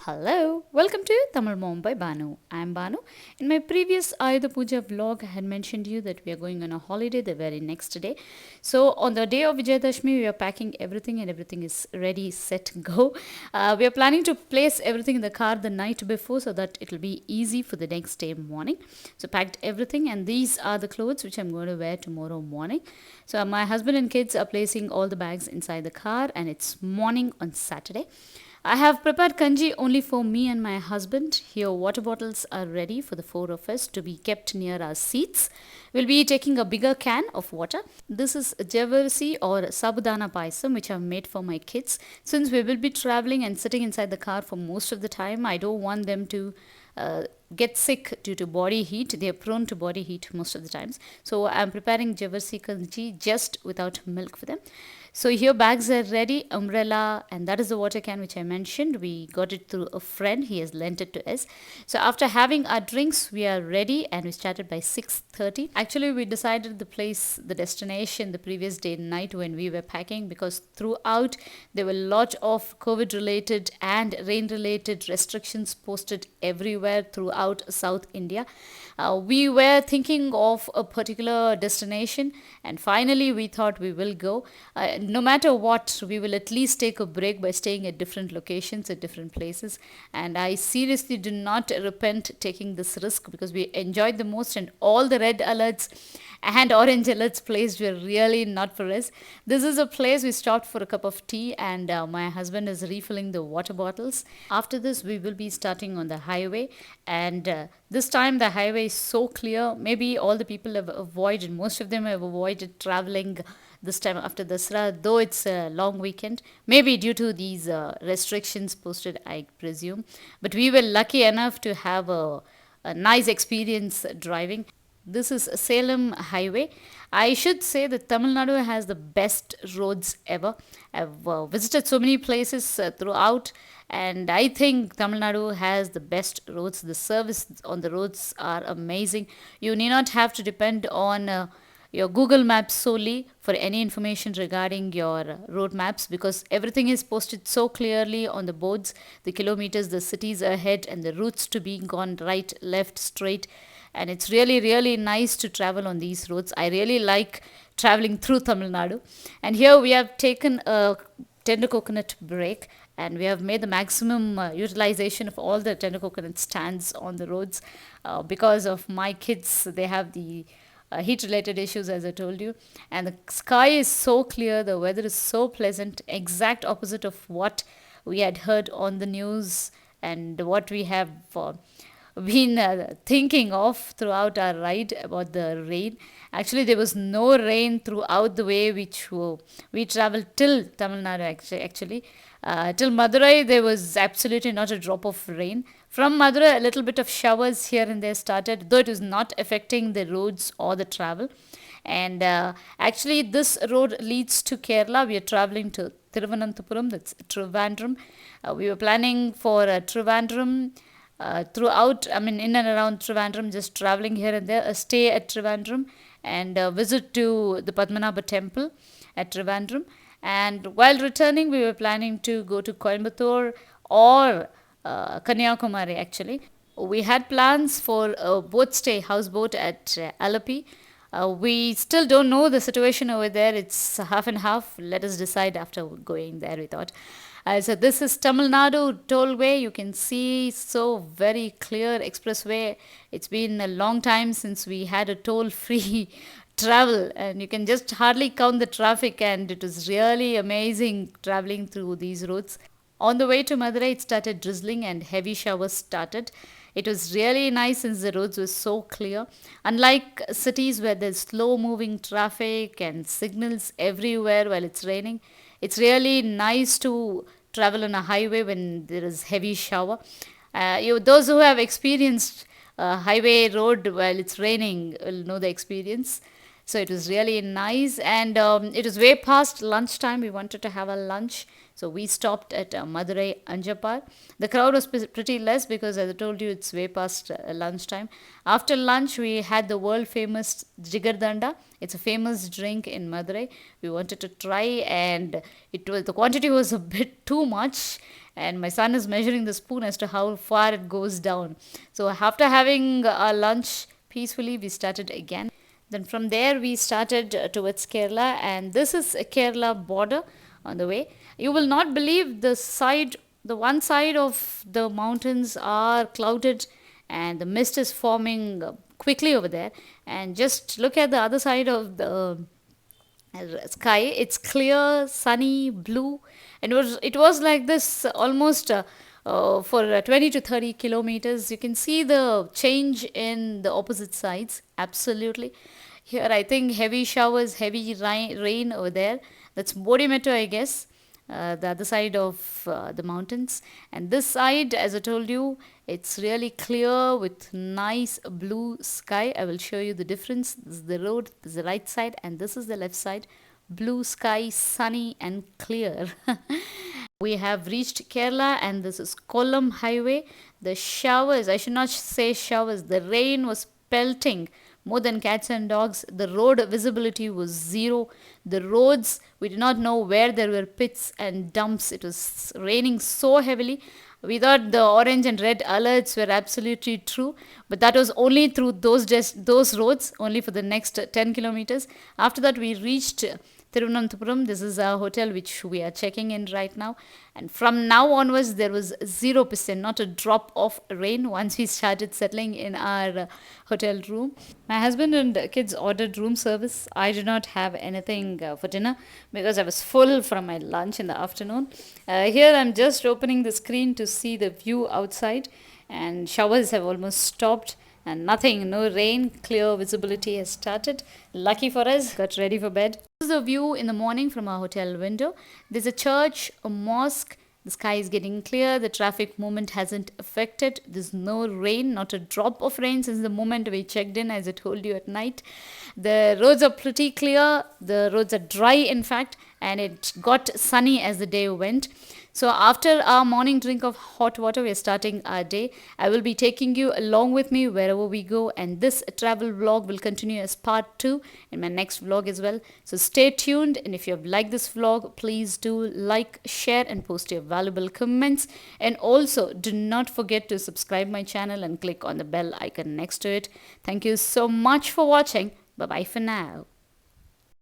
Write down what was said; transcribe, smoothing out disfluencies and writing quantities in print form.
Hello, welcome to Tamil Mom by Banu. I'm Banu. In my previous Ayudha Puja vlog, I had mentioned you that we are going on a holiday the very next day. So on the day of Vijayadashmi, we are packing everything and everything is ready, set, go. We are planning to place everything in the car the night before so that it will be easy for the next day morning. So packed everything and these are the clothes which I'm going to wear tomorrow morning. So my husband and kids are placing all the bags inside the car and it's morning on Saturday. I have prepared kanji only for me and my husband. Here, water bottles are ready for the four of us to be kept near our seats. We'll be taking a bigger can of water. This is javarsi or sabudana paisam, which I've made for my kids. Since we will be traveling and sitting inside the car for most of the time, I don't want them to get sick due to body heat. They are prone to body heat most of the times. So I'm preparing javarsi kanji just without milk for them. So here bags are ready, umbrella, and that is the water can which I mentioned. We got it through a friend. He has lent it to us. So after having our drinks, we are ready and we started by 6:30. Actually, we decided the place, the destination the previous day night when we were packing because throughout there were a lot of COVID related and rain related restrictions posted everywhere throughout South India. We were thinking of a particular destination and finally we thought we will go. No matter what, we will at least take a break by staying at different locations at different places. And I seriously do not repent taking this risk because we enjoyed the most, and all the red alerts and orange alerts placed were really not for us. This is a place we stopped for a cup of tea, and my husband is refilling the water bottles. After this, we will be starting on the highway, and this time the highway is so clear. Maybe all the people have avoided, most of them have avoided traveling this time after Dasra, though it's a long weekend, maybe due to these restrictions posted, I presume. But we were lucky enough to have a nice experience driving. This is Salem Highway. I should say that Tamil Nadu has the best roads ever. I've visited so many places throughout, and I think Tamil Nadu has the best roads. The service on the roads are amazing. You need not have to depend on your Google Maps solely for any information regarding your road maps because everything is posted so clearly on the boards, the kilometers, the cities ahead, and the routes to be gone right, left, straight. And it's really, really nice to travel on these roads. I really like traveling through Tamil Nadu. And here we have taken a tender coconut break and we have made the maximum utilization of all the tender coconut stands on the roads because of my kids. They have the heat related issues, as I told you, and the sky is so clear, the weather is so pleasant, exact opposite of what we had heard on the news and what we have been thinking of throughout our ride about the rain. Actually, there was no rain throughout the way which we traveled till Tamil Nadu. Actually, till Madurai, there was absolutely not a drop of rain. From Madurai, a little bit of showers here and there started, though it was not affecting the roads or the travel. And actually, this road leads to Kerala. We are traveling to Thiruvananthapuram, that's Trivandrum. We were planning for Trivandrum throughout, I mean, in and around Trivandrum, just traveling here and there, a stay at Trivandrum, and a visit to the Padmanabha temple at Trivandrum. And while returning, we were planning to go to Coimbatore or Kanyakumari actually. We had plans for a boat stay, houseboat at Alapi. We still don't know the situation over there. It's half and half. Let us decide after going there, we thought. So this is Tamil Nadu tollway. You can see so very clear expressway. It's been a long time since we had a toll-free travel, and you can just hardly count the traffic. And it was really amazing traveling through these roads. On the way to Madurai, it started drizzling and heavy showers started. It was really nice since the roads were so clear. Unlike cities where there's slow moving traffic and signals everywhere while it's raining, it's really nice to travel on a highway when there is heavy shower. Those who have experienced a highway road while it's raining will know the experience. So it was really nice, and it was way past lunchtime. We wanted to have a lunch, So we stopped at Madurai Anjapar. The crowd was pretty less because, as I told you, it's way past lunchtime. After lunch, we had the world famous Jigardanda. It's a famous drink in Madurai. We wanted to try, and the quantity was a bit too much. And my son is measuring the spoon as to how far it goes down. So after having our lunch peacefully, we started again. Then from there we started towards Kerala, and this is a Kerala border on the way. You will not believe the one side of the mountains are clouded and the mist is forming quickly over there. And just look at the other side of the sky. It's clear, sunny, blue, and it was like this almost for 20 to 30 kilometers. You can see the change in the opposite sides. Absolutely. Here, I think heavy showers, heavy rain over there. That's Bodimetto, I guess, the other side of the mountains. And this side, as I told you, it's really clear with nice blue sky. I will show you the difference. This is the road, this is the right side, and this is the left side. Blue sky, sunny and clear. We have reached Kerala, and this is Kollam Highway. The showers, I should not say showers, the rain was pelting more than cats and dogs. The road visibility was zero. The roads, we did not know where there were pits and dumps. It was raining so heavily. We thought the orange and red alerts were absolutely true, but that was only through those roads, only for the next 10 kilometers. After that, we reached Thiruvananthapuram. This is our hotel which we are checking in right now. And from now onwards, there was 0%, not a drop of rain once we started settling in our hotel room. My husband and kids ordered room service. I did not have anything for dinner because I was full from my lunch in the afternoon. Here I'm just opening the screen to see the view outside, and showers have almost stopped. And nothing, no rain, clear visibility has started. Lucky for us, got ready for bed. This is the view in the morning from our hotel window. There's a church, a mosque. The sky is getting clear. The traffic movement hasn't affected. There's no rain, not a drop of rain since the moment we checked in, as I told you at night. The roads are pretty clear. The roads are dry, in fact, and it got sunny as the day went. So after our morning drink of hot water, we are starting our day. I will be taking you along with me wherever we go, and this travel vlog will continue as part 2 in my next vlog as well. So stay tuned, and if you have liked this vlog, please do like, share and post your valuable comments. And also do not forget to subscribe my channel and click on the bell icon next to it. Thank you so much for watching. Bye bye for now.